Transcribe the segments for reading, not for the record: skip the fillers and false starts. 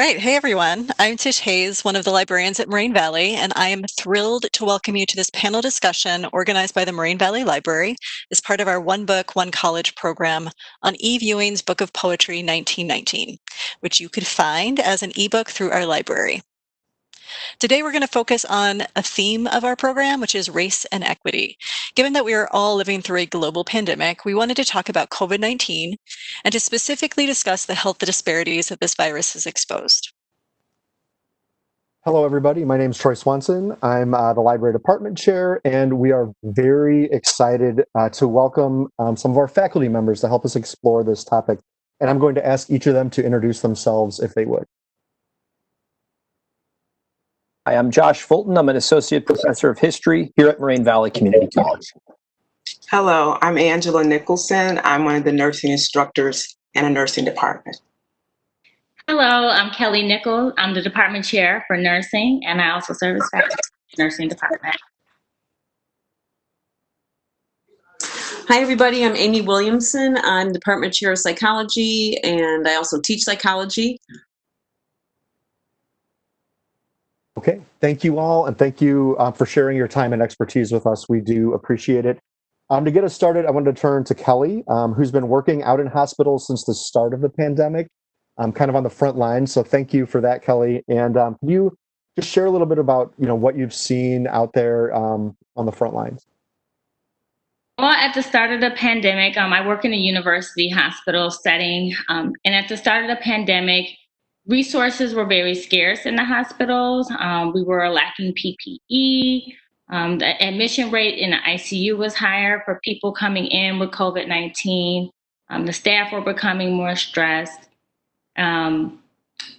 right. Hey, everyone. I'm Tish Hayes, one of the librarians at Moraine Valley, and I am thrilled to welcome you to this panel discussion organized by the Moraine Valley Library as part of our One Book, One College program on Eve Ewing's Book of Poetry 1919, which you could find as an ebook through our library. Today, we're going to focus on a theme of our program, which is race and equity. Given that we are all living through a global pandemic, we wanted to talk about COVID-19 and to specifically discuss the health disparities that this virus has exposed. Hello, everybody. My name is Troy Swanson. I'm the library department chair, and we are very excited to welcome some of our faculty members to help us explore this topic. And I'm going to ask each of them to introduce themselves if they would. Hi, I'm Josh Fulton. I'm an associate professor of history here at Moraine Valley Community College. Hello, I'm Angela Nicholson. I'm one of the nursing instructors in a nursing department. Hello, I'm Kelly Nichols. I'm the department chair for nursing, and I also serve as faculty in the nursing department. Hi, everybody. I'm Amy Williamson. I'm department chair of psychology, and I also teach psychology. Okay, thank you all, and thank you for sharing your time and expertise with us. We do appreciate it. To get us started, I wanted to turn to Kelly, who's been working out in hospitals since the start of the pandemic. Kind of on the front line. So thank you for that, Kelly. And can you just share a little bit about what you've seen out there on the front lines? Well, at the start of the pandemic, I work in a university hospital setting. And at the start of the pandemic, resources were very scarce in the hospitals. We were lacking PPE. The admission rate in the ICU was higher for people coming in with COVID-19. The staff were becoming more stressed. And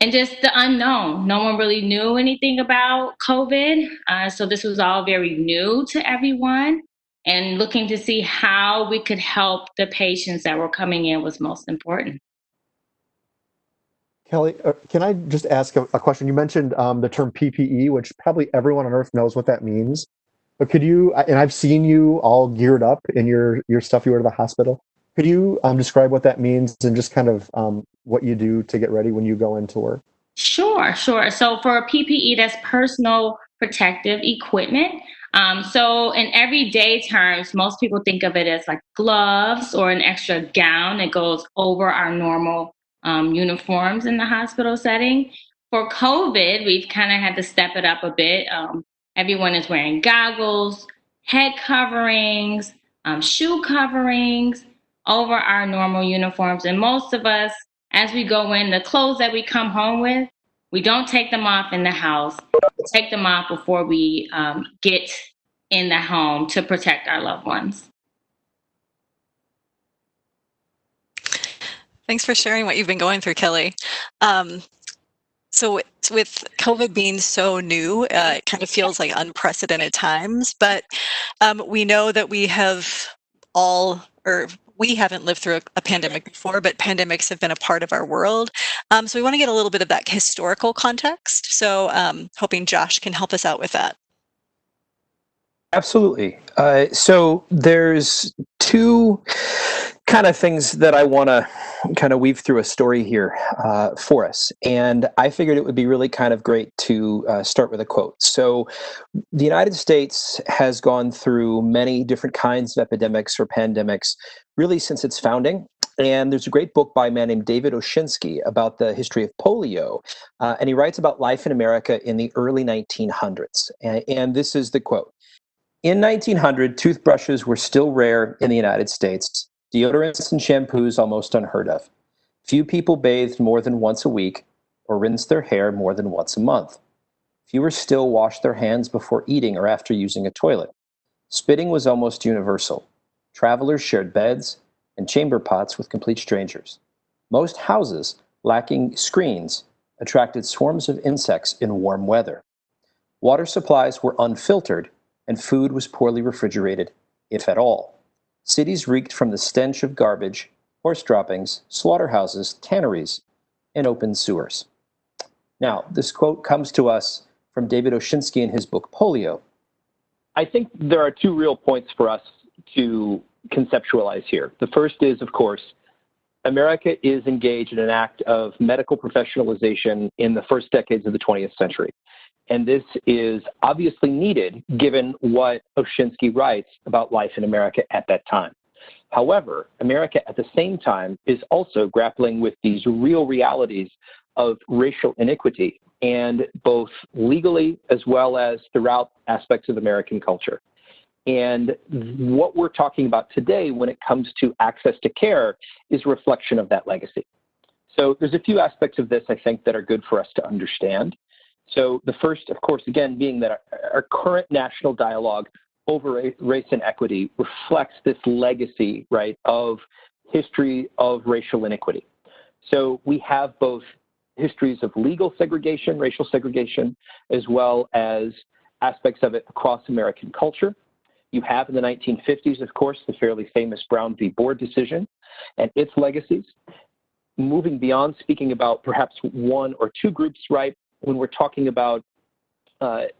just the unknown. No one really knew anything about COVID. So this was all very new to everyone. And looking to see how we could help the patients that were coming in was most important. Kelly, can I just ask a question? You mentioned the term PPE, which probably everyone on earth knows what that means. But could you, and I've seen you all geared up in your stuff you wear to the hospital. Could you describe what that means and just kind of what you do to get ready when you go into work? Sure. So for PPE, that's personal protective equipment. So in everyday terms, most people think of it as like gloves or an extra gown that goes over our normal uniforms in the hospital setting. For COVID, we've kind of had to step it up a bit. Everyone is wearing goggles, head coverings, shoe coverings over our normal uniforms. And most of us, as we go in, the clothes that we come home with, we don't take them off in the house. We take them off before we get in the home to protect our loved ones. Thanks for sharing what you've been going through, Kelly. So with COVID being so new, it kind of feels like unprecedented times, but we know that we haven't lived through a pandemic before, but pandemics have been a part of our world. So we want to get a little bit of that historical context. So hoping Josh can help us out with that. Absolutely. So there's two kind of things that I want to kind of weave through a story here for us. And I figured it would be really kind of great to start with a quote. So the United States has gone through many different kinds of epidemics or pandemics really since its founding. And there's a great book by a man named David Oshinsky about the history of polio. And he writes about life in America in the early 1900s. And this is the quote. In 1900, toothbrushes were still rare in the United States. Deodorants and shampoos almost unheard of. Few people bathed more than once a week or rinsed their hair more than once a month. Fewer still washed their hands before eating or after using a toilet. Spitting was almost universal. Travelers shared beds and chamber pots with complete strangers. Most houses, lacking screens, attracted swarms of insects in warm weather. Water supplies were unfiltered, and food was poorly refrigerated, if at all. Cities reeked from the stench of garbage, horse droppings, slaughterhouses, tanneries, and open sewers. Now, this quote comes to us from David Oshinsky in his book, Polio. I think there are two real points for us to conceptualize here. The first is, of course, America is engaged in an act of medical professionalization in the first decades of the 20th century. And this is obviously needed given what Oshinsky writes about life in America at that time. However, America at the same time is also grappling with these real realities of racial inequity, and both legally as well as throughout aspects of American culture. And what we're talking about today when it comes to access to care is a reflection of that legacy. So there's a few aspects of this, I think, that are good for us to understand. So the first, of course, again, being that our current national dialogue over race and equity reflects this legacy, right, of history of racial inequity. So we have both histories of legal segregation, racial segregation, as well as aspects of it across American culture. You have in the 1950s, of course, the fairly famous Brown v. Board decision and its legacies. Moving beyond speaking about perhaps one or two groups, right, when we're talking about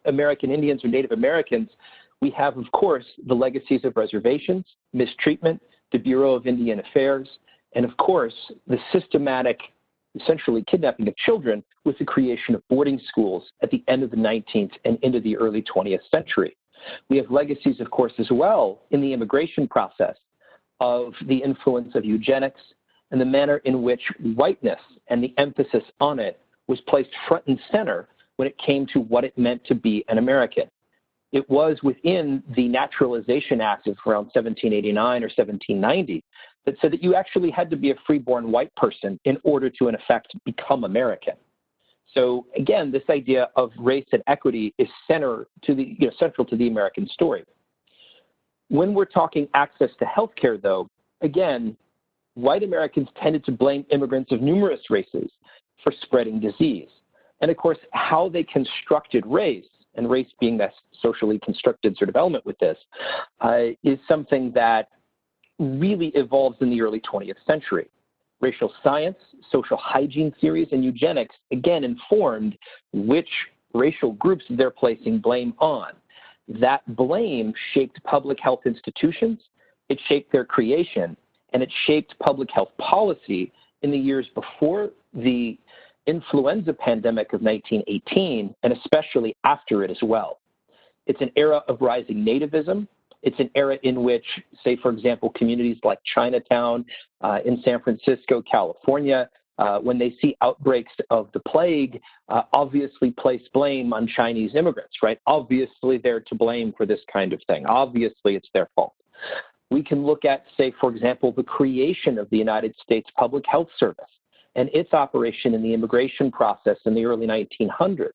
American Indians or Native Americans, we have, of course, the legacies of reservations, mistreatment, the Bureau of Indian Affairs, and of course, the systematic, essentially kidnapping of children with the creation of boarding schools at the end of the 19th and into the early 20th century. We have legacies, of course, as well in the immigration process of the influence of eugenics and the manner in which whiteness and the emphasis on it was placed front and center when it came to what it meant to be an American. It was within the Naturalization Act of around 1789 or 1790 that said that you actually had to be a freeborn white person in order to, in effect, become American. So again, this idea of race and equity is central to the American story. When we're talking access to healthcare, though, again, white Americans tended to blame immigrants of numerous races for spreading disease. And of course, how they constructed race, and race being that socially constructed sort of element with this, is something that really evolves in the early 20th century. Racial science, social hygiene theories, and eugenics, again, informed which racial groups they're placing blame on. That blame shaped public health institutions, it shaped their creation, and it shaped public health policy in the years before the influenza pandemic of 1918, and especially after it as well. It's an era of rising nativism. It's an era in which, say, for example, communities like Chinatown in San Francisco, California, when they see outbreaks of the plague, obviously place blame on Chinese immigrants, right? Obviously they're to blame for this kind of thing. Obviously it's their fault. We can look at, say, for example, the creation of the United States Public Health Service and its operation in the immigration process in the early 1900s,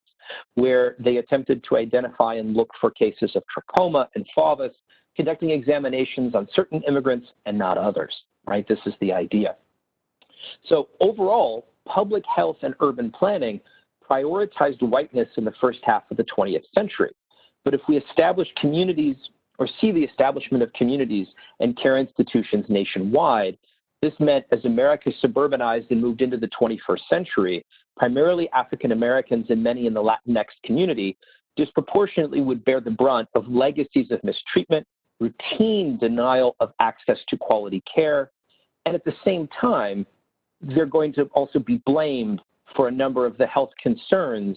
where they attempted to identify and look for cases of trachoma and FAVus, conducting examinations on certain immigrants and not others, right? This is the idea. So overall, public health and urban planning prioritized whiteness in the first half of the 20th century. But if we establish communities or see the establishment of communities and care institutions nationwide, this meant as America suburbanized and moved into the 21st century, primarily African Americans and many in the Latinx community disproportionately would bear the brunt of legacies of mistreatment, routine denial of access to quality care, and at the same time, they're going to also be blamed for a number of the health concerns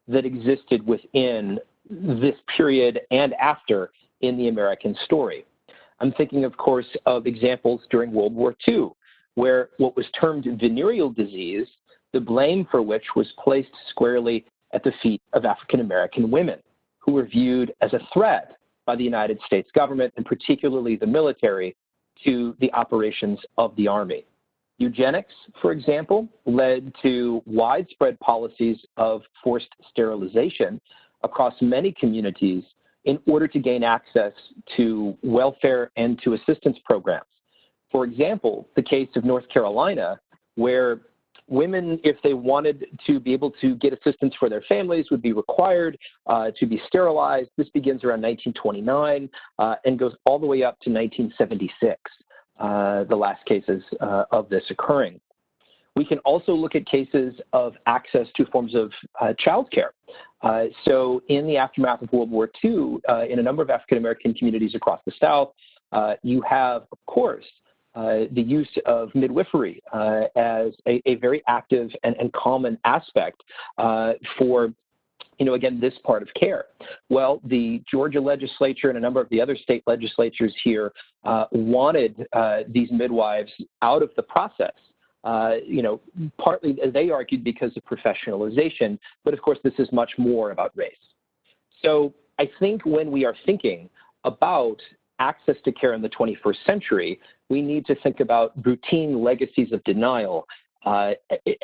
that existed within this period and after in the American story. I'm thinking, of course, of examples during World War II, where what was termed venereal disease, the blame for which was placed squarely at the feet of African American women, who were viewed as a threat by the United States government, and particularly the military, to the operations of the Army. Eugenics, for example, led to widespread policies of forced sterilization across many communities in order to gain access to welfare and to assistance programs. For example, the case of North Carolina, where women, if they wanted to be able to get assistance for their families, would be required to be sterilized. This begins around 1929 and goes all the way up to 1976, the last cases of this occurring. We can also look at cases of access to forms of childcare. So in the aftermath of World War II, in a number of African American communities across the South, you have, of course, the use of midwifery as a very active and common aspect for, again, this part of care. Well, the Georgia legislature and a number of the other state legislatures here wanted these midwives out of the process. Partly, they argued, because of professionalization, but of course, this is much more about race. So I think when we are thinking about access to care in the 21st century, we need to think about routine legacies of denial,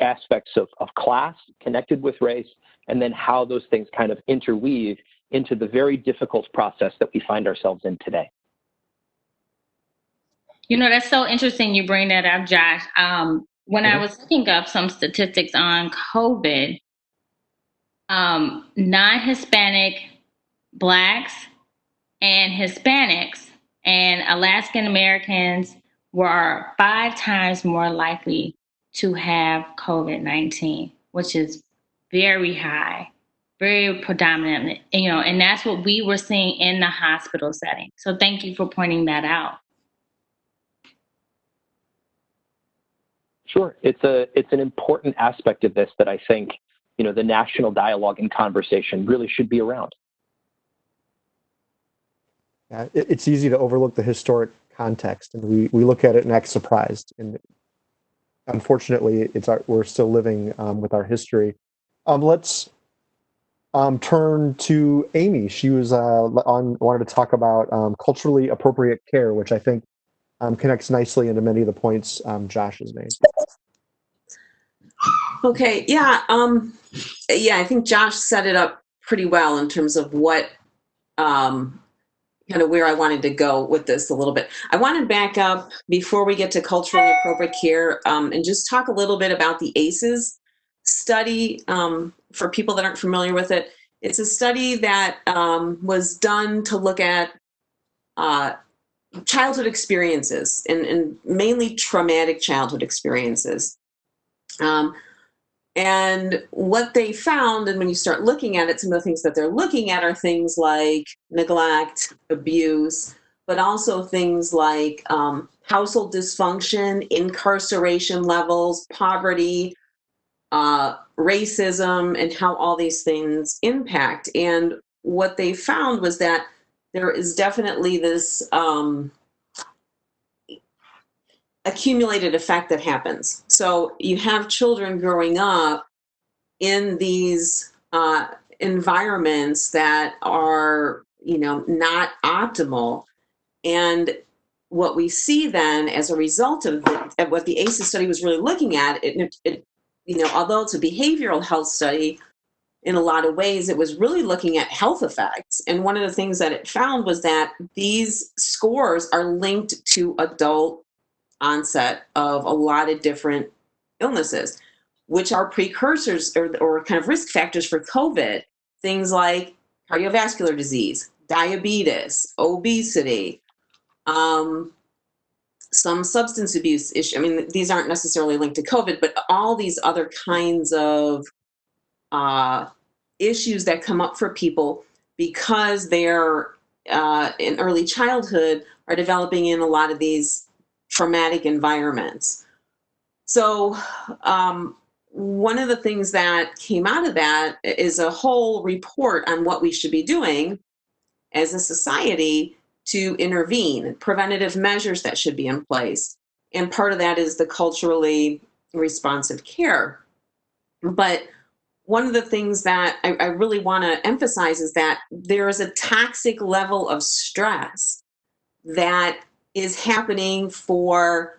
aspects of class connected with race, and then how those things kind of interweave into the very difficult process that we find ourselves in today. That's so interesting you bring that up, Josh. When I was looking up some statistics on COVID, non-Hispanic Blacks and Hispanics and Alaskan Americans were 5 times more likely to have COVID-19, which is very high, very predominant, and that's what we were seeing in the hospital setting. So thank you for pointing that out. Sure. It's an important aspect of this that I think, the national dialogue and conversation really should be around. It's easy to overlook the historic context, and we look at it and act surprised. And unfortunately, we're still living with our history. Let's turn to Amy. She was wanted to talk about culturally appropriate care, which I think connects nicely into many of the points Josh has made. Okay, yeah, I think Josh set it up pretty well in terms of what kind of where I wanted to go with this a little bit. I want to back up before we get to culturally appropriate care and just talk a little bit about the ACEs study. For people that aren't familiar with it, it's a study that was done to look at childhood experiences and mainly traumatic childhood experiences. And what they found, and when you start looking at it, some of the things that they're looking at are things like neglect, abuse, but also things like household dysfunction, incarceration levels, poverty, racism, and how all these things impact. And what they found was that there is definitely this accumulated effect that happens. So you have children growing up in these environments that are, not optimal. And what we see then as a result of what the ACEs study was really looking at, although it's a behavioral health study, in a lot of ways, it was really looking at health effects. And one of the things that it found was that these scores are linked to adult onset of a lot of different illnesses, which are precursors or kind of risk factors for COVID. Things like cardiovascular disease, diabetes, obesity, some substance abuse issue. I mean, these aren't necessarily linked to COVID, but all these other kinds of issues that come up for people because they're in early childhood are developing in a lot of these traumatic environments. So one of the things that came out of that is a whole report on what we should be doing as a society to intervene, preventative measures that should be in place. And part of that is the culturally responsive care. But one of the things that I really want to emphasize is that there is a toxic level of stress that is happening for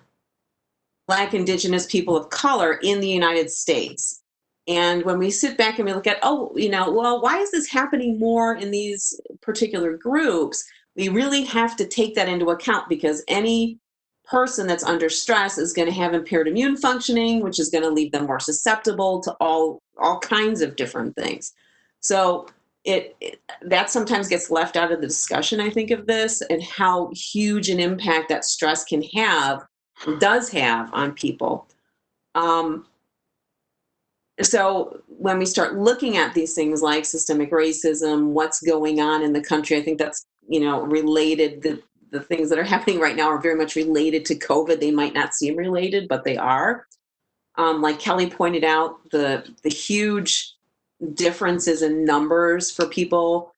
Black, Indigenous people of color in the United States. And when we sit back and we look at, why is this happening more in these particular groups? We really have to take that into account, because any person that's under stress is going to have impaired immune functioning, which is going to leave them more susceptible to all kinds of different things. So that sometimes gets left out of the discussion, I think, of this, and how huge an impact that stress can have, does have on people. So when we start looking at these things like systemic racism, what's going on in the country, I think that's, related. the things that are happening right now are very much related to COVID. They might not seem related, but they are. Like Kelly pointed out, the huge differences in numbers for people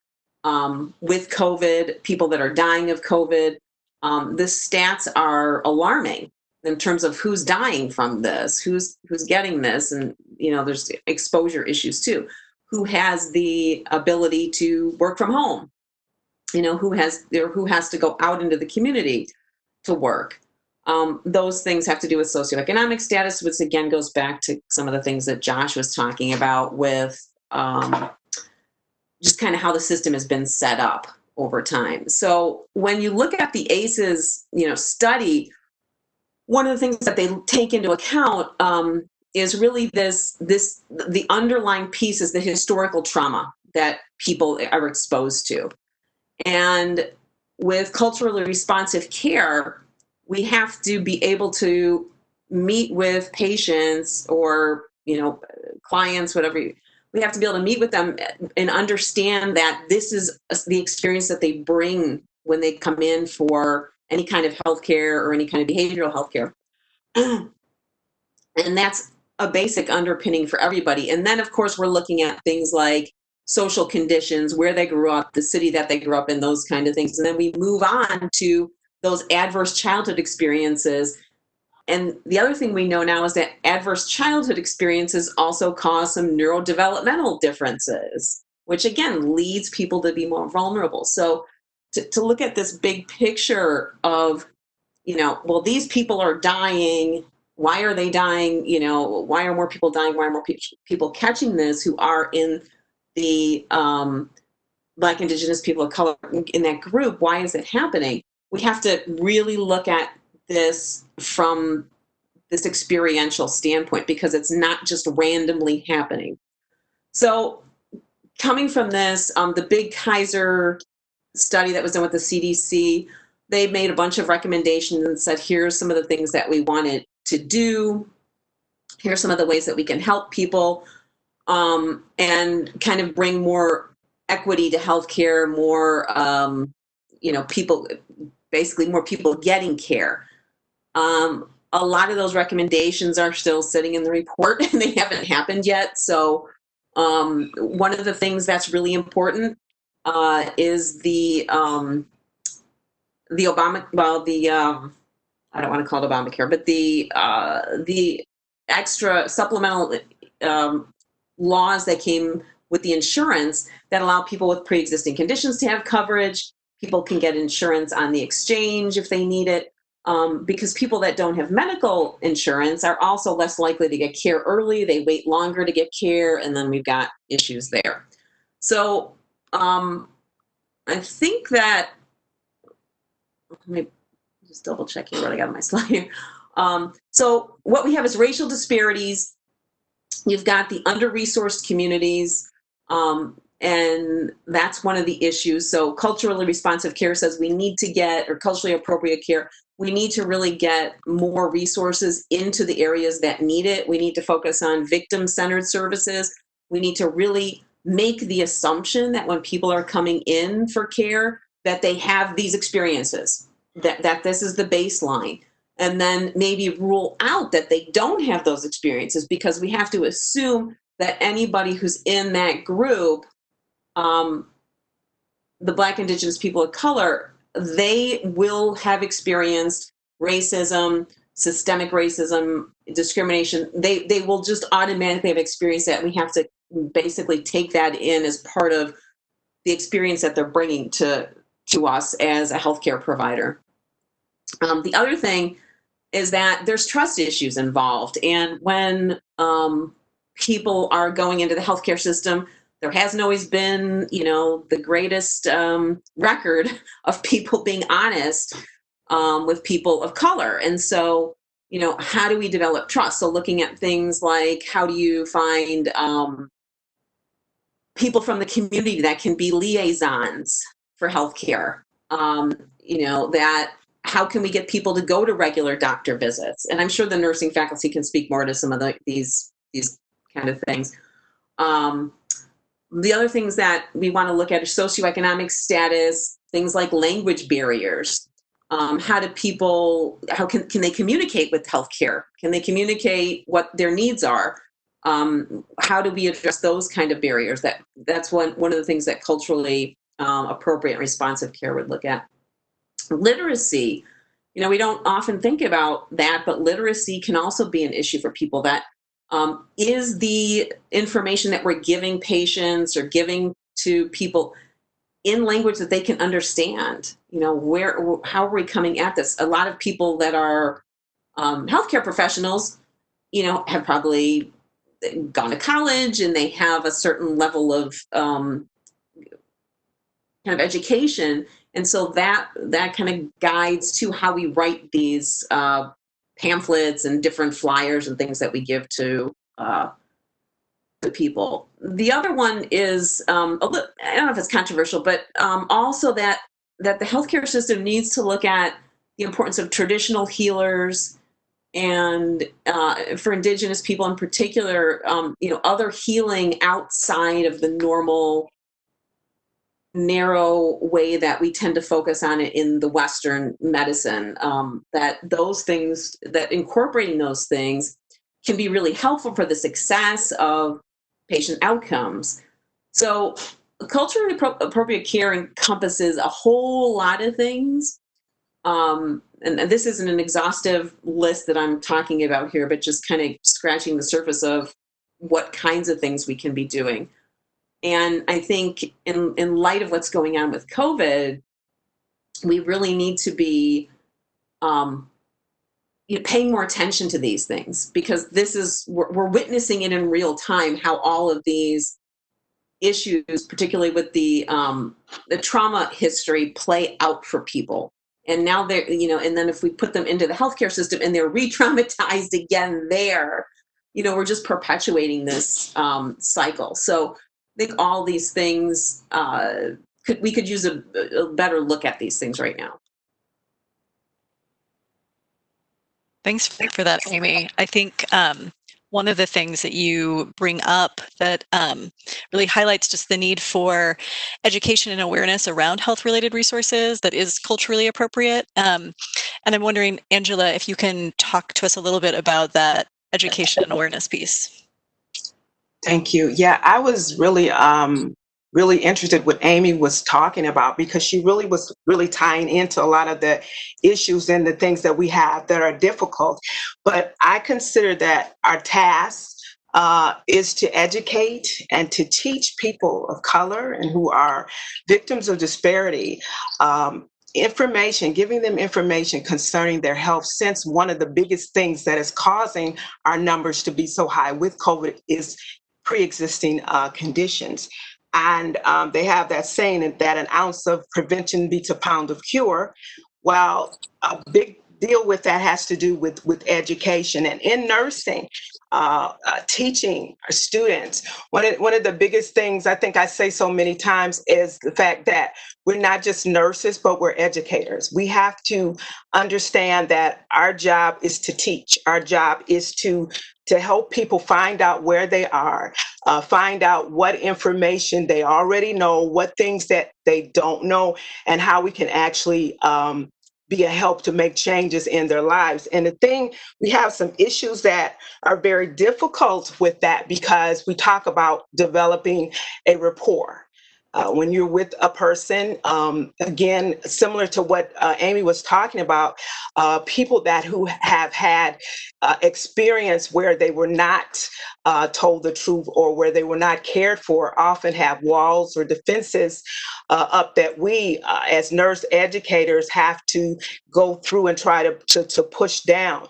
with COVID, people that are dying of COVID. The stats are alarming in terms of who's dying from this, who's getting this, and there's exposure issues too. Who has the ability to work from home? Who has to go out into the community to work? Those things have to do with socioeconomic status, which again goes back to some of the things that Josh was talking about with just kind of how the system has been set up over time. So when you look at the ACEs, study, one of the things that they take into account is really the underlying piece is the historical trauma that people are exposed to. And with culturally responsive care, we have to be able to meet with patients or, clients, whatever. We have to be able to meet with them and understand that this is the experience that they bring when they come in for any kind of healthcare or any kind of behavioral healthcare. And that's a basic underpinning for everybody. And then, of course, we're looking at things like social conditions, where they grew up, the city that they grew up in, those kind of things. And then we move on to those adverse childhood experiences. And the other thing we know now is that adverse childhood experiences also cause some neurodevelopmental differences, which again leads people to be more vulnerable. So to look at this big picture of, well, these people are dying. Why are they dying? Why are more people dying? Why are more people catching this who are in the Black, Indigenous, people of color in that group? Why is it happening? We have to really look at this from this experiential standpoint, because it's not just randomly happening. So coming from this, the big Kaiser study that was done with the CDC, they made a bunch of recommendations and said, here's some of the things that we wanted to do. Here's some of the ways that we can help people and kind of bring more equity to healthcare, more, people, basically more people getting care. A lot of those recommendations are still sitting in the report and they haven't happened yet. So one of the things that's really important is the Obama, well, I don't want to call it Obamacare, but the extra supplemental laws that came with the insurance that allow people with pre-existing conditions to have coverage. People can get insurance on the exchange if they need it, because people that don't have medical insurance are also less likely to get care early. They wait longer to get care, and then we've got issues there. So I think that, let me just double check here what I got on my slide here. So what we have is racial disparities. You've got the under-resourced communities, and that's one of the issues. So culturally responsive care says we need to get, or culturally appropriate care, we need to really get more resources into the areas that need it. We need to focus on victim-centered services. We need to really make the assumption that when people are coming in for care, that they have these experiences, that this is the baseline. And then maybe rule out that they don't have those experiences, because we have to assume that anybody who's in that group, the Black, Indigenous, people of color, they will have experienced racism, systemic racism, discrimination. They will just automatically have experienced that. We have to basically take that in as part of the experience that they're bringing to us as a healthcare provider. The other thing is that there's trust issues involved. And when people are going into the healthcare system, there hasn't always been, the greatest record of people being honest with people of color. And so, how do we develop trust? So looking at things like, how do you find people from the community that can be liaisons for healthcare? That how can we get people to go to regular doctor visits? And I'm sure the nursing faculty can speak more to some of these kind of things. The other things that we want to look at are socioeconomic status, things like language barriers. How do people, can they communicate with healthcare? Can they communicate what their needs are? How do we address those kind of barriers? That's one of the things that culturally appropriate responsive care would look at. Literacy, we don't often think about that, but literacy can also be an issue for people. That is the information that we're giving patients or giving to people in language that they can understand. How are we coming at this? A lot of people that are healthcare professionals, have probably gone to college and they have a certain level of kind of education, and so that kind of guides to how we write these pamphlets and different flyers and things that we give to people. The other one is I don't know if it's controversial, but also that the healthcare system needs to look at the importance of traditional healers, and for Indigenous people in particular, other healing outside of the normal narrow way that we tend to focus on it in the Western medicine. That those things, that incorporating those things can be really helpful for the success of patient outcomes. So culturally appropriate care encompasses a whole lot of things. And this isn't an exhaustive list that I'm talking about here, but just kind of scratching the surface of what kinds of things we can be doing. And I think in light of what's going on with COVID, we really need to be paying more attention to these things, because we're witnessing it in real time, how all of these issues, particularly with the trauma history, play out for people. And now they're, and then if we put them into the healthcare system and they're re-traumatized again there, we're just perpetuating this cycle. So I think all these things, we could use a better look at these things right now. Thanks for that, Amy. I think one of the things that you bring up that really highlights just the need for education and awareness around health-related resources that is culturally appropriate. And I'm wondering, Angela, if you can talk to us a little bit about that education and awareness piece. Thank you. Yeah, I was really interested what Amy was talking about, because she was tying into a lot of the issues and the things that we have that are difficult. But I consider that our task is to educate and to teach people of color and who are victims of disparity information, giving them information concerning their health, since one of the biggest things that is causing our numbers to be so high with COVID is pre-existing conditions. And they have that saying that an ounce of prevention beats a pound of cure. Well, a big deal with that has to do with education. And in nursing, teaching our students, one of the biggest things I think I say so many times is the fact that we're not just nurses, but we're educators. We have to understand that our job is to teach. Our job is to help people find out where they are, find out what information they already know, what things that they don't know, and how we can actually be a help to make changes in their lives. And the thing, we have some issues that are very difficult with that, because we talk about developing a rapport. When you're with a person, again, similar to what Amy was talking about, people who have had experience where they were not told the truth, or where they were not cared for, often have walls or defenses up that we, as nurse educators, have to go through and try to push down.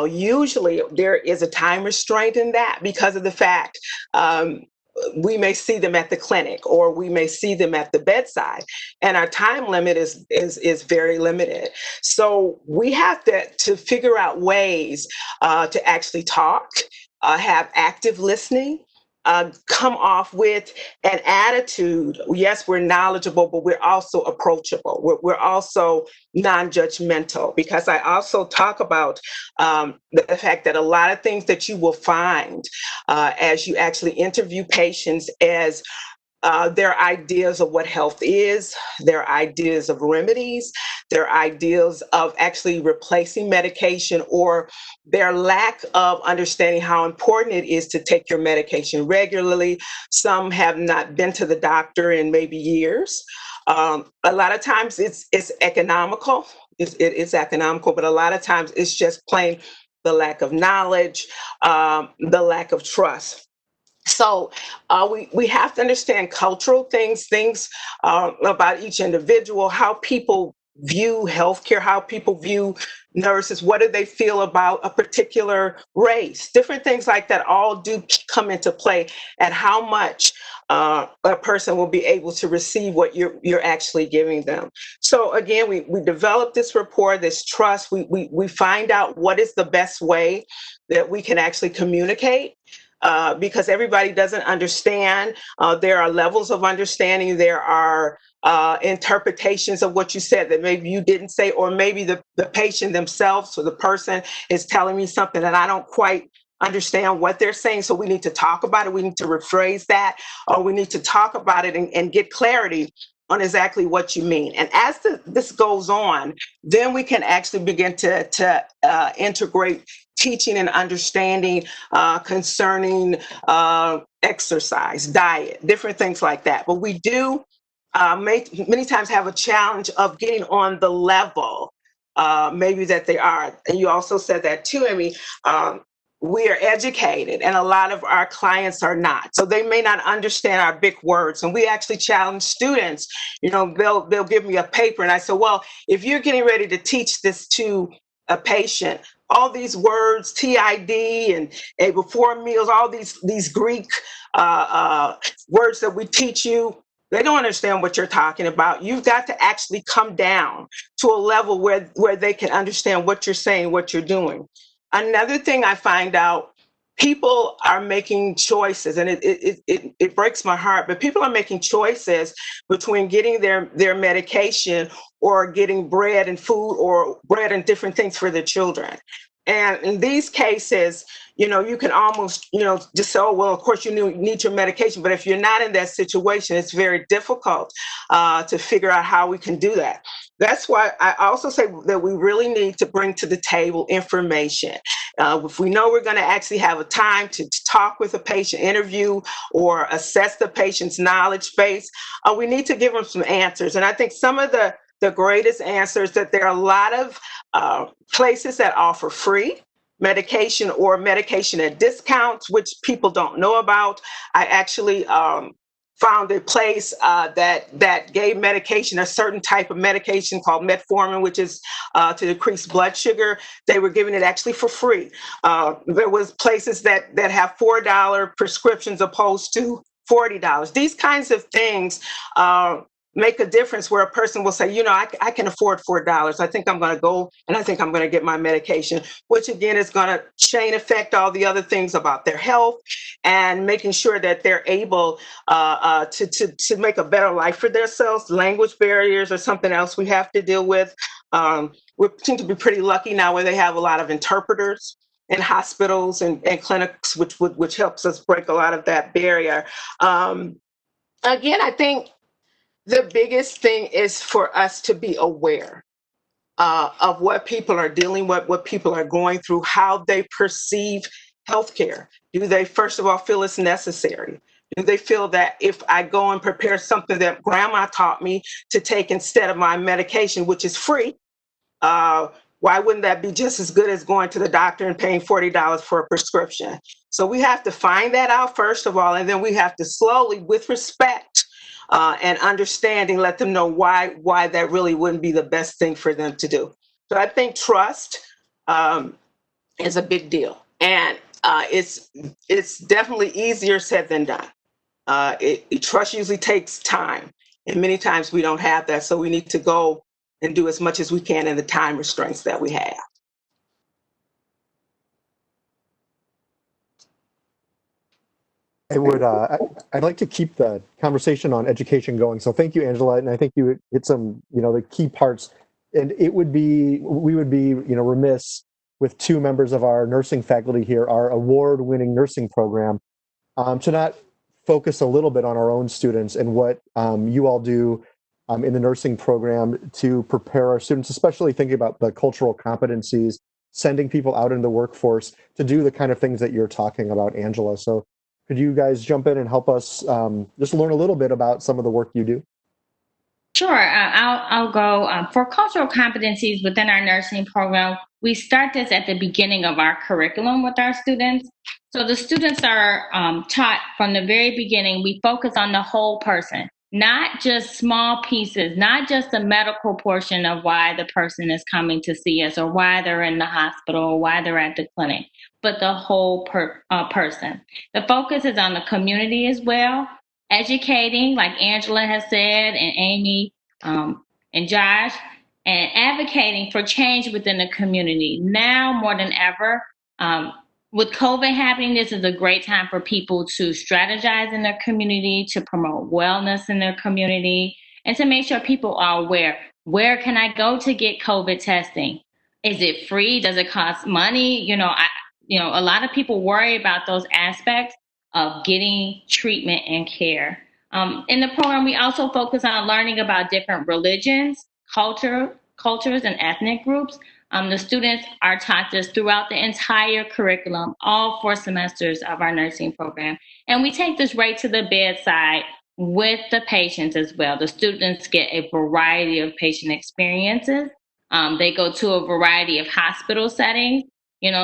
Usually there is a time restraint in that, because of the fact we may see them at the clinic, or we may see them at the bedside, and our time limit is very limited. So we have to figure out ways to actually talk, have active listening, come off with an attitude. Yes, we're knowledgeable, but we're also approachable. We're also non-judgmental, because I also talk about the fact that a lot of things that you will find as you actually interview patients as their ideas of what health is, their ideas of remedies, their ideas of actually replacing medication, or their lack of understanding how important it is to take your medication regularly. Some have not been to the doctor in maybe years. A lot of times it's economical. It's economical, but a lot of times it's just plain the lack of knowledge, the lack of trust. So we have to understand cultural things about each individual, how people view healthcare, how people view nurses, what do they feel about a particular race, different things like that all do come into play at how much a person will be able to receive what you're actually giving them. So again, we develop this rapport, this trust. We find out what is the best way that we can actually communicate. Because everybody doesn't understand. There are levels of understanding. There are interpretations of what you said that maybe you didn't say, or maybe the patient themselves or the person is telling me something that I don't quite understand what they're saying. So we need to talk about it. We need to rephrase that, or we need to talk about it and get clarity on exactly what you mean. And as this goes on, then we can actually begin to integrate teaching and understanding concerning exercise, diet, different things like that. But we do many times have a challenge of getting on the level maybe that they are. And you also said that too, Amy. We are educated, and a lot of our clients are not. So they may not understand our big words. And we actually challenge students. You know, they'll give me a paper, and I say, well, if you're getting ready to teach this to a patient, all these words, TID and before meals, all these Greek words that we teach you, they don't understand what you're talking about. You've got to actually come down to a level where they can understand what you're saying, what you're doing. Another thing I find out, people are making choices, and it breaks my heart, but people are making choices between getting their medication or getting bread and food, or bread and different things for their children. And in these cases, you know, you can almost, you know, just say, oh, well, of course you need your medication. But if you're not in that situation, it's very difficult to figure out how we can do that. That's why I also say that we really need to bring to the table information. If we know we're going to actually have a time to talk with a patient, interview, or assess the patient's knowledge base, we need to give them some answers. And I think some of the greatest answers, that there are a lot of places that offer free medication or medication at discounts, which people don't know about. I actually found a place that gave medication, a certain type of medication called metformin, which is to decrease blood sugar. They were giving it actually for free. There was places that have $4 prescriptions opposed to $40. These kinds of things make a difference, where a person will say, you know, I can afford $4. I think I'm going to go and I think I'm going to get my medication, which again is going to chain affect all the other things about their health, and making sure that they're able to make a better life for themselves. Language barriers are something else we have to deal with. We seem to be pretty lucky now where they have a lot of interpreters in hospitals and clinics, which helps us break a lot of that barrier. Again, I think the biggest thing is for us to be aware of what people are dealing with, what people are going through, how they perceive healthcare. Do they, first of all, feel it's necessary? Do they feel that if I go and prepare something that grandma taught me to take instead of my medication, which is free, why wouldn't that be just as good as going to the doctor and paying $40 for a prescription? So we have to find that out, first of all, and then we have to slowly, with respect, and understanding, let them know why that really wouldn't be the best thing for them to do. So I think trust is a big deal, and it's definitely easier said than done. Trust usually takes time, and many times we don't have that, so we need to go and do as much as we can in the time restraints that we have. I'd like to keep the conversation on education going. So thank you, Angela. And I think you hit some, the key parts. And we would be, remiss with two members of our nursing faculty here, our award-winning nursing program, to not focus a little bit on our own students and what you all do in the nursing program to prepare our students, especially thinking about the cultural competencies, sending people out in the workforce to do the kind of things that you're talking about, Angela. So could you guys jump in and help us just learn a little bit about some of the work you do? Sure, I'll go. For cultural competencies within our nursing program, we start this at the beginning of our curriculum with our students. So the students are taught from the very beginning, we focus on the whole person, not just small pieces, not just the medical portion of why the person is coming to see us or why they're in the hospital or why they're at the clinic, but the whole person. The focus is on the community as well, educating, like Angela has said, and Amy and Josh, and advocating for change within the community. Now more than ever, with COVID happening, this is a great time for people to strategize in their community, to promote wellness in their community, and to make sure people are aware. Where can I go to get COVID testing? Is it free? Does it cost money? A lot of people worry about those aspects of getting treatment and care. In the program, we also focus on learning about different religions, cultures, and ethnic groups. The students are taught this throughout the entire curriculum, all 4 semesters of our nursing program. And we take this right to the bedside with the patients as well. The students get a variety of patient experiences. They go to a variety of hospital settings.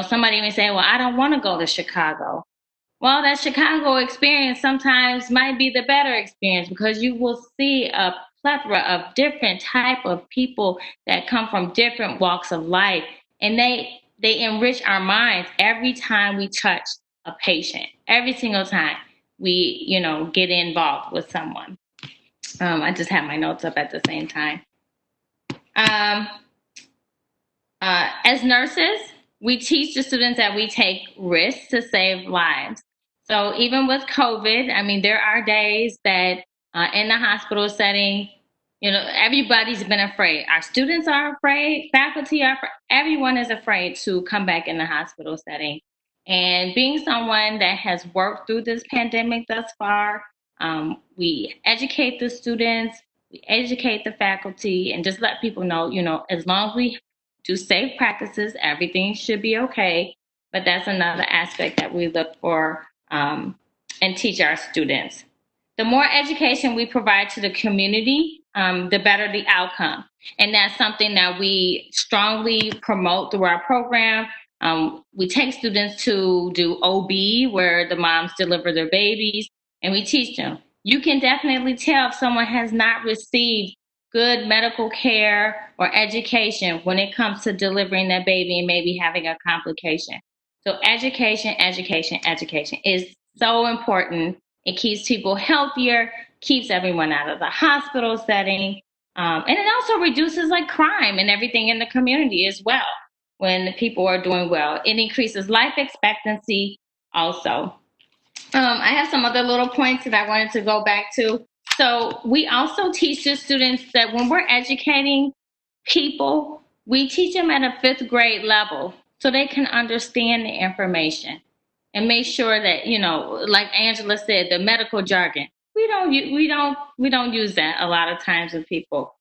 Somebody may say, well, I don't want to go to Chicago. Well, that Chicago experience sometimes might be the better experience because you will see a plethora of different type of people that come from different walks of life, and they enrich our minds every time we touch a patient. Every single time we get involved with someone. I just have my notes up at the same time. As nurses, we teach the students that we take risks to save lives. So even with COVID, there are days that in the hospital setting, everybody's been afraid. Our students are afraid, faculty are afraid, everyone is afraid to come back in the hospital setting. And being someone that has worked through this pandemic thus far, we educate the students, we educate the faculty, and just let people know, as long as we do safe practices, everything should be okay. But that's another aspect that we look for and teach our students. The more education we provide to the community, the better the outcome. And that's something that we strongly promote through our program. We take students to do OB, where the moms deliver their babies, and we teach them. You can definitely tell if someone has not received good medical care or education when it comes to delivering that baby and maybe having a complication. So education is so important. It keeps people healthier, keeps everyone out of the hospital setting, and it also reduces crime and everything in the community as well when people are doing well. It increases life expectancy also. I have some other little points that I wanted to go back to. So we also teach the students that when we're educating people, we teach them at a 5th grade level so they can understand the information and make sure that, like Angela said, the medical jargon, we don't use that a lot of times with people.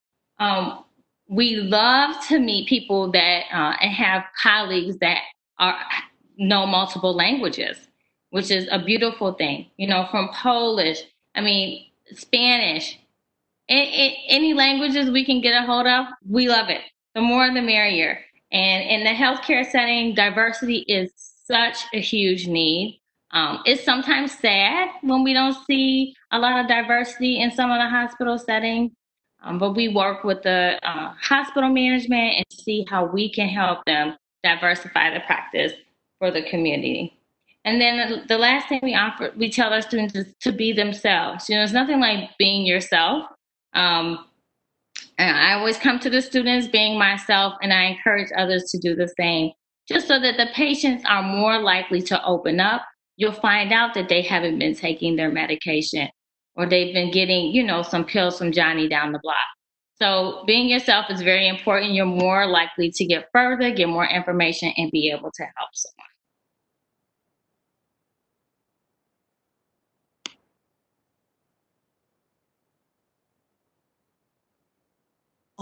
We love to meet people that and have colleagues that know multiple languages, which is a beautiful thing. From Polish, Spanish, any languages we can get a hold of, we love it. The more the merrier. And in the healthcare setting, diversity is such a huge need. It's sometimes sad when we don't see a lot of diversity in some of the hospital settings, but we work with the hospital management and see how we can help them diversify the practice for the community. And then the last thing we tell our students is to be themselves. There's nothing like being yourself. And I always come to the students being myself, and I encourage others to do the same, just so that the patients are more likely to open up. You'll find out that they haven't been taking their medication, or they've been getting, some pills from Johnny down the block. So being yourself is very important. You're more likely to get further, get more information, and be able to help someone.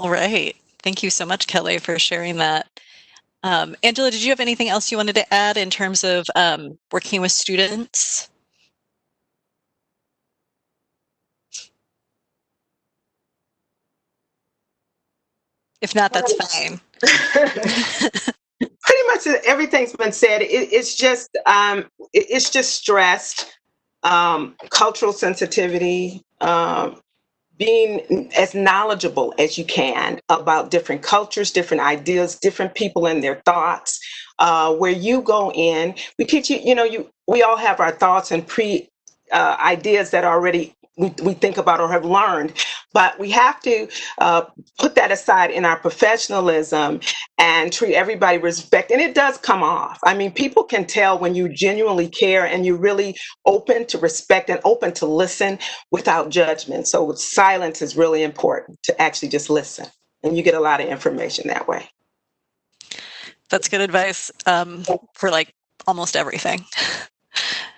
All right. Thank you so much, Kelly, for sharing that. Angela, did you have anything else you wanted to add in terms of working with students? If not, that's fine. Pretty much everything's been said. It's just stressed, cultural sensitivity, being as knowledgeable as you can about different cultures, different ideas, different people and their thoughts. Where you go in, we teach you. We all have our thoughts and ideas that already we think about or have learned, but we have to put that aside in our professionalism and treat everybody with respect. And it does come off. I mean, people can tell when you genuinely care and you're really open to respect and open to listen without judgment. So silence is really important, to actually just listen, and you get a lot of information that way. That's good advice for like almost everything.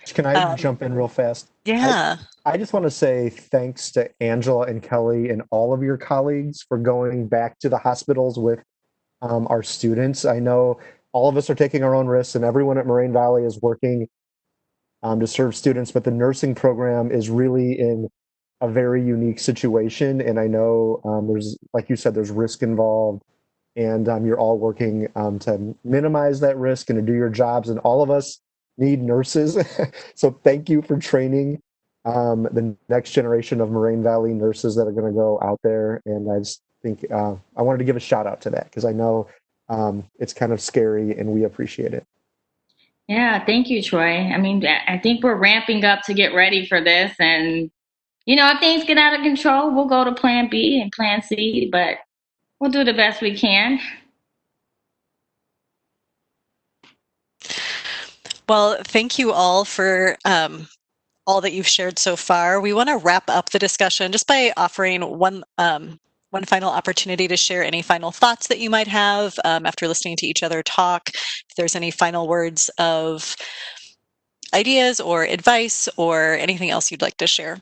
Can I jump in real fast? Yeah. I just want to say thanks to Angela and Kelly and all of your colleagues for going back to the hospitals with our students. I know all of us are taking our own risks, and everyone at Moraine Valley is working to serve students, but the nursing program is really in a very unique situation. And I know there's, like you said, there's risk involved, and you're all working to minimize that risk and to do your jobs. And all of us need nurses. So thank you for training the next generation of Moraine Valley nurses that are going to go out there. And I just think I wanted to give a shout out to that, because I know it's kind of scary and we appreciate it. Yeah, thank you, Troy. I mean, I think we're ramping up to get ready for this. And, if things get out of control, we'll go to plan B and plan C, but we'll do the best we can. Well, thank you all for all that you've shared so far. We want to wrap up the discussion just by offering one final opportunity to share any final thoughts that you might have after listening to each other talk. If there's any final words of ideas or advice or anything else you'd like to share.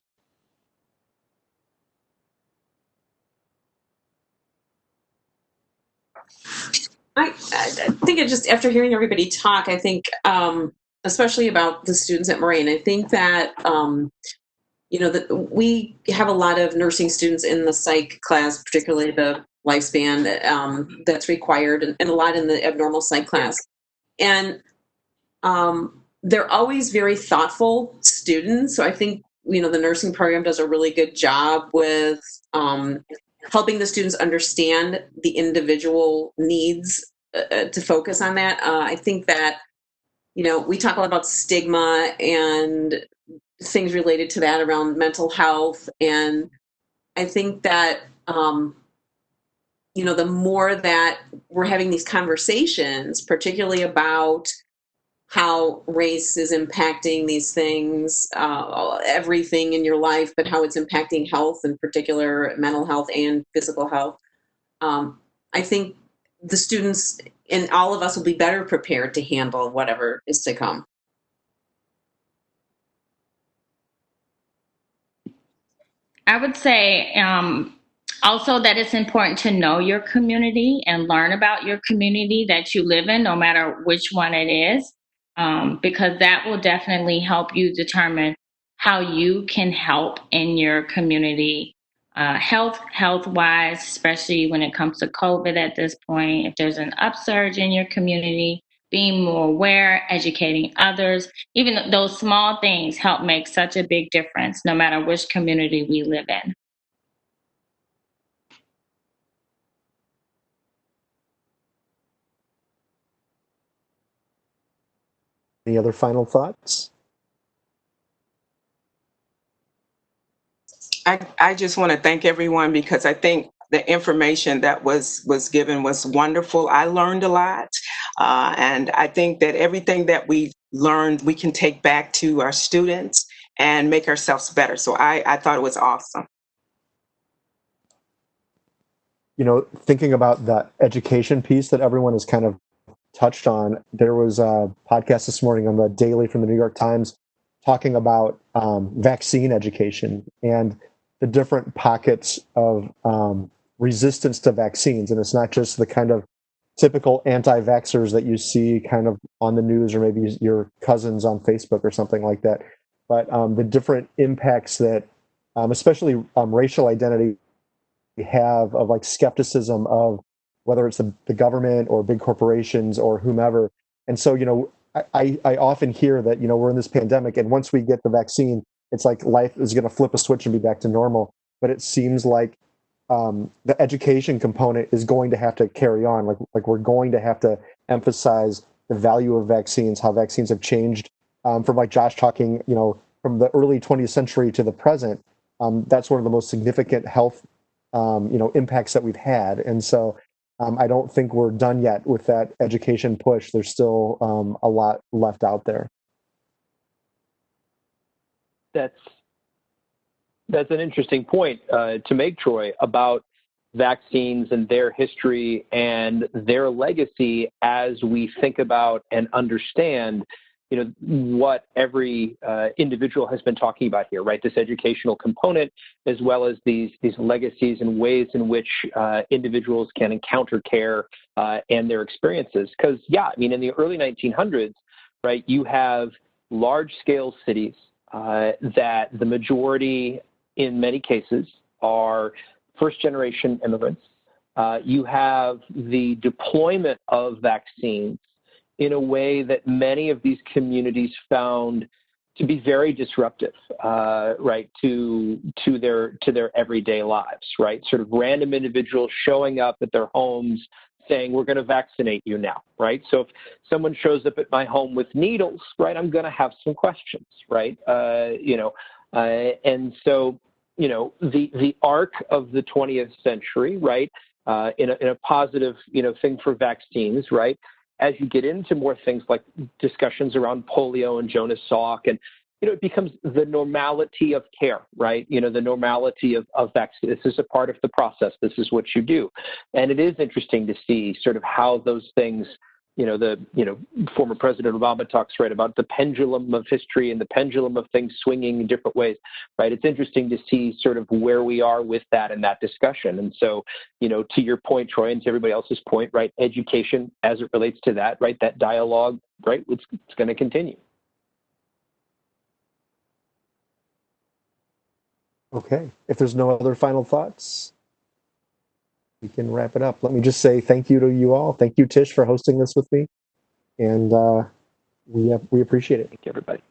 I think it just, after hearing everybody talk, I think, especially about the students at Moraine, I think that, that we have a lot of nursing students in the psych class, particularly the lifespan that's required, and a lot in the abnormal psych class. And they're always very thoughtful students. So I think, the nursing program does a really good job with helping the students understand the individual needs to focus on that. I think that, we talk a lot about stigma and things related to that around mental health. And I think that, the more that we're having these conversations, particularly about how race is impacting these things, everything in your life, but how it's impacting health, in particular mental health and physical health. I think the students and all of us will be better prepared to handle whatever is to come. I would say also that it's important to know your community and learn about your community that you live in, no matter which one it is, because that will definitely help you determine how you can help in your community, health-wise, especially when it comes to COVID at this point. If there's an upsurge in your community, being more aware, educating others, even those small things help make such a big difference, no matter which community we live in. Any other final thoughts? I just want to thank everyone, because I think the information that was given was wonderful. I learned a lot, and I think that everything that we learned we can take back to our students and make ourselves better. So I thought it was awesome. Thinking about that education piece that everyone has kind of touched on, there was a podcast this morning on the Daily from the New York Times talking about vaccine education and the different pockets of resistance to vaccines. And it's not just the kind of typical anti-vaxxers that you see kind of on the news or maybe your cousins on Facebook or something like that, but the different impacts that especially racial identity have of like skepticism of whether it's the government or big corporations or whomever. And so, I often hear that, we're in this pandemic and once we get the vaccine, it's like life is going to flip a switch and be back to normal. But it seems like the education component is going to have to carry on. Like we're going to have to emphasize the value of vaccines, how vaccines have changed from like Josh talking, from the early 20th century to the present. That's one of the most significant health, impacts that we've had. And so I don't think we're done yet with that education push. There's still a lot left out there. That's an interesting point to make, Troy, about vaccines and their history and their legacy as we think about and understand, what every individual has been talking about here, right? This educational component, as well as these legacies and ways in which individuals can encounter care and their experiences. Because, in the early 1900s, right, you have large-scale cities that the majority, in many cases, are first-generation immigrants. You have the deployment of vaccines in a way that many of these communities found to be very disruptive, right, to their everyday lives, right? Sort of random individuals showing up at their homes saying, we're going to vaccinate you now, right? So if someone shows up at my home with needles, right, I'm going to have some questions, right? And so, the arc of the 20th century, right, in a positive, thing for vaccines, right, as you get into more things like discussions around polio and Jonas Salk, and, it becomes the normality of care, right? The normality of vaccine. This is a part of the process. This is what you do. And it is interesting to see sort of how those things, former President Obama talks, right, about the pendulum of history and the pendulum of things swinging in different ways, right? It's interesting to see sort of where we are with that in that discussion. And so, to your point, Troy, and to everybody else's point, right, education as it relates to that, right, that dialogue, right, it's going to continue. Okay. If there's no other final thoughts, we can wrap it up. Let me just say thank you to you all. Thank you, Tish, for hosting this with me. And we appreciate it. Thank you, everybody.